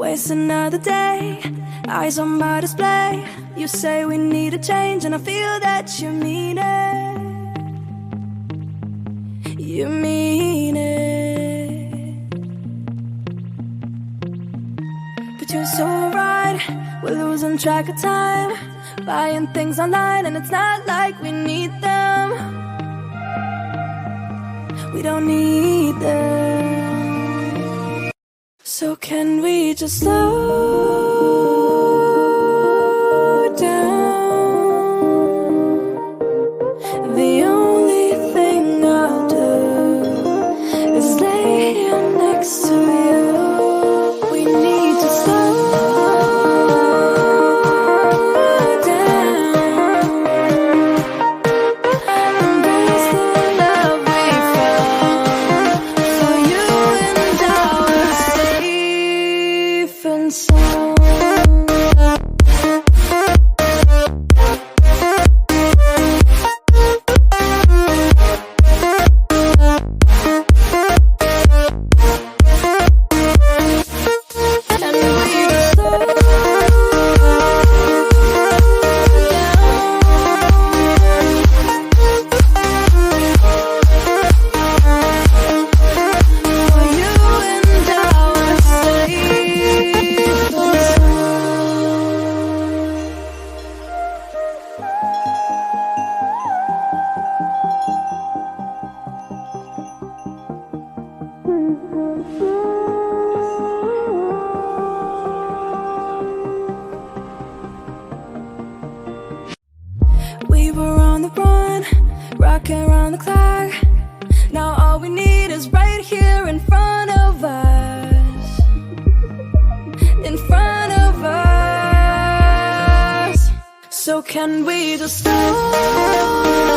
waste another day, eyes on my display. You say we need a change, and I feel that you mean it. You mean it. But you're so right, we're losing track of time, buying things online, and it's not like we need them. We don't need them. So can we just slow down? The only thing I'll do is lay here next to you. We need to slow down. Embrace the love we found. For you and I are safe and sound. We were on the run, rocking around the clock. Now all we need is right here in front of us. In front of us. So can we just slow